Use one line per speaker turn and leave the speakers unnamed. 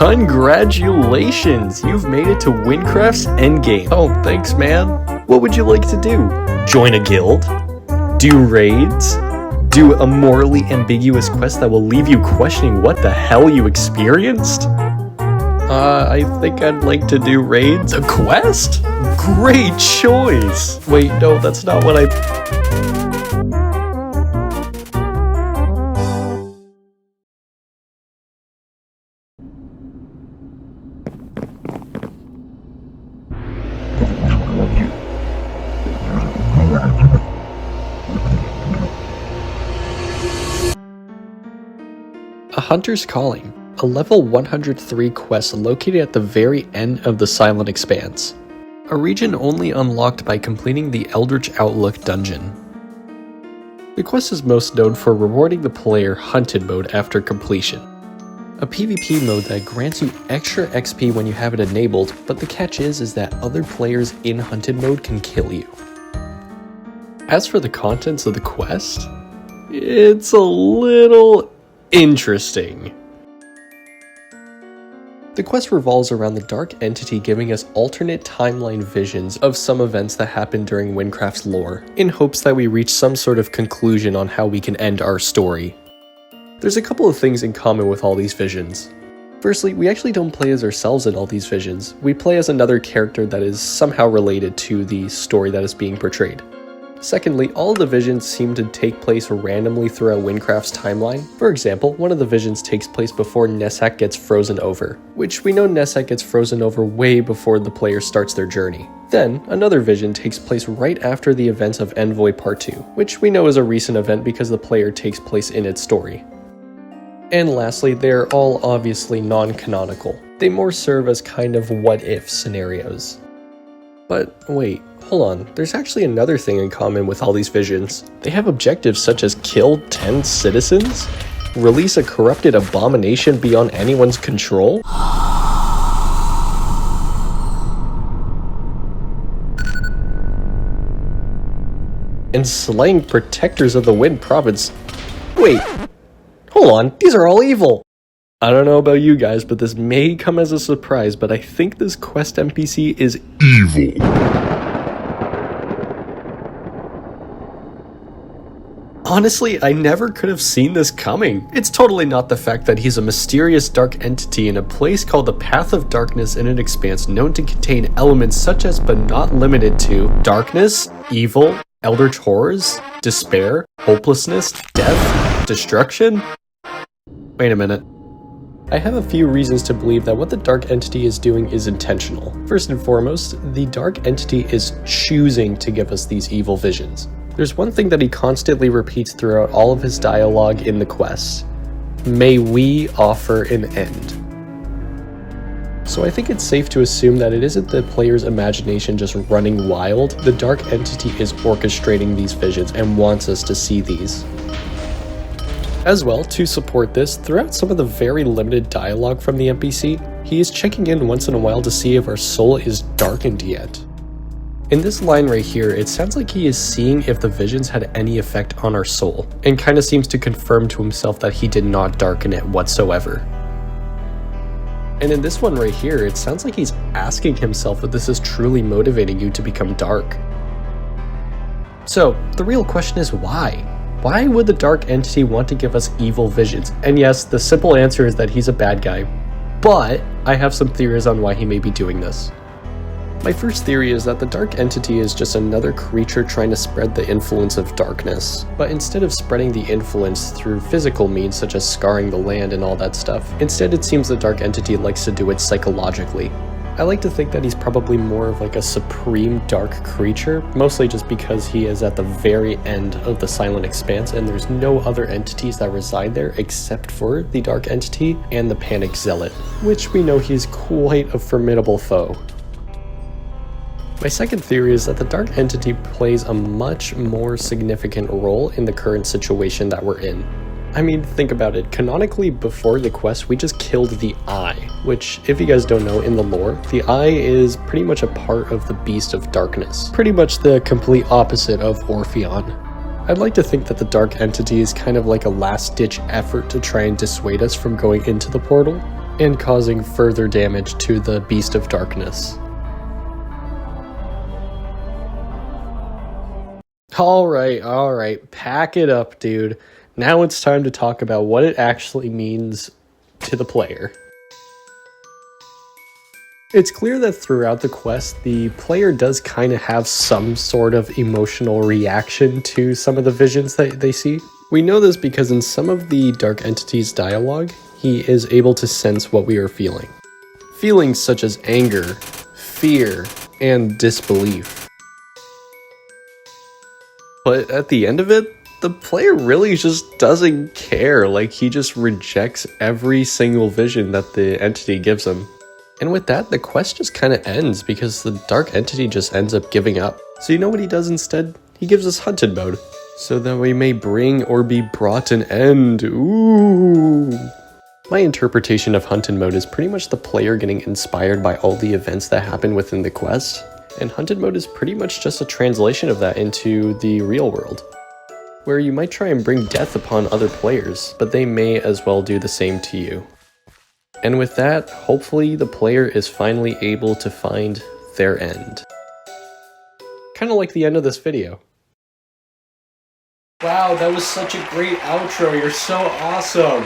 Congratulations! You've made it to Wynncraft's endgame. Oh, thanks, man. What would you like to do? Join a guild? Do raids? Do a morally ambiguous quest that will leave you questioning what the hell you experienced? I think I'd like to do raids. A quest? Great choice! Wait, no, that's not what A Hunter's Calling, a level 103 quest located at the very end of the Silent Expanse, a region only unlocked by completing the Eldritch Outlook dungeon. The quest is most known for rewarding the player Hunted Mode after completion, a PvP mode that grants you extra XP when you have it enabled, but the catch is that other players in Hunted Mode can kill you. As for the contents of the quest, it's a little interesting. The quest revolves around the Dark Entity giving us alternate timeline visions of some events that happened during Wynncraft's lore, in hopes that we reach some sort of conclusion on how we can end our story. There's a couple of things in common with all these visions. Firstly, we actually don't play as ourselves in all these visions. We play as another character that is somehow related to the story that is being portrayed. Secondly, all the visions seem to take place randomly throughout Wynncraft's timeline. For example, one of the visions takes place before Neshek gets frozen over, which we know Neshek gets frozen over way before the player starts their journey. Then, another vision takes place right after the events of Envoy Part 2, which we know is a recent event because the player takes place in its story. And lastly, they're all obviously non-canonical. They more serve as kind of what-if scenarios. But wait, hold on, there's actually another thing in common with all these visions. They have objectives such as kill 10 citizens, release a corrupted abomination beyond anyone's control, and slaying protectors of the Wind Province. Wait, hold on, these are all evil! I don't know about you guys, but this may come as a surprise, but I think this quest NPC is evil. Honestly, I never could have seen this coming. It's totally not the fact that he's a mysterious dark entity in a place called the Path of Darkness in an expanse known to contain elements such as but not limited to darkness, evil, eldritch horrors, despair, hopelessness, death, destruction. Wait a minute. I have a few reasons to believe that what the Dark Entity is doing is intentional. First and foremost, the Dark Entity is choosing to give us these evil visions. There's one thing that he constantly repeats throughout all of his dialogue in the quest. May we offer an end. So I think it's safe to assume that it isn't the player's imagination just running wild. The Dark Entity is orchestrating these visions and wants us to see these. As well, to support this, throughout some of the very limited dialogue from the NPC, he is checking in once in a while to see if our soul is darkened yet. In this line right here, it sounds like he is seeing if the visions had any effect on our soul, and kinda seems to confirm to himself that he did not darken it whatsoever. And in this one right here, it sounds like he's asking himself if this is truly motivating you to become dark. So, the real question is why? Why would the Dark Entity want to give us evil visions? And yes, the simple answer is that he's a bad guy, but I have some theories on why he may be doing this. My first theory is that the Dark Entity is just another creature trying to spread the influence of darkness, but instead of spreading the influence through physical means such as scarring the land and all that stuff, instead it seems the Dark Entity likes to do it psychologically. I like to think that he's probably more of like a supreme dark creature, mostly just because he is at the very end of the Silent Expanse and there's no other entities that reside there except for the Dark Entity and the Panic Zealot, which we know he's quite a formidable foe. My second theory is that the Dark Entity plays a much more significant role in the current situation that we're in. I mean, think about it. Canonically, before the quest, we just killed the Eye, which, if you guys don't know, in the lore, the Eye is pretty much a part of the Beast of Darkness. Pretty much the complete opposite of Orpheon. I'd like to think that the Dark Entity is kind of like a last-ditch effort to try and dissuade us from going into the portal. and causing further damage to the Beast of Darkness. Alright, pack it up, dude. Now it's time to talk about what it actually means to the player. It's clear that throughout the quest, the player does kind of have some sort of emotional reaction to some of the visions that they see. We know this because in some of the Dark Entity's dialogue, he is able to sense what we are feeling. Feelings such as anger, fear, and disbelief. But at the end of it, the player really just doesn't care, like he just rejects every single vision that the entity gives him. And with that, the quest just kind of ends because the Dark Entity just ends up giving up. So you know what he does instead? He gives us Hunted Mode, so that we may bring or be brought an end. Ooh. My interpretation of Hunted Mode is pretty much the player getting inspired by all the events that happen within the quest, and Hunted Mode is pretty much just a translation of that into the real world, where you might try and bring death upon other players, but they may as well do the same to you. And with that, hopefully the player is finally able to find their end. Kinda like the end of this video. Wow, that was such a great outro, you're so awesome!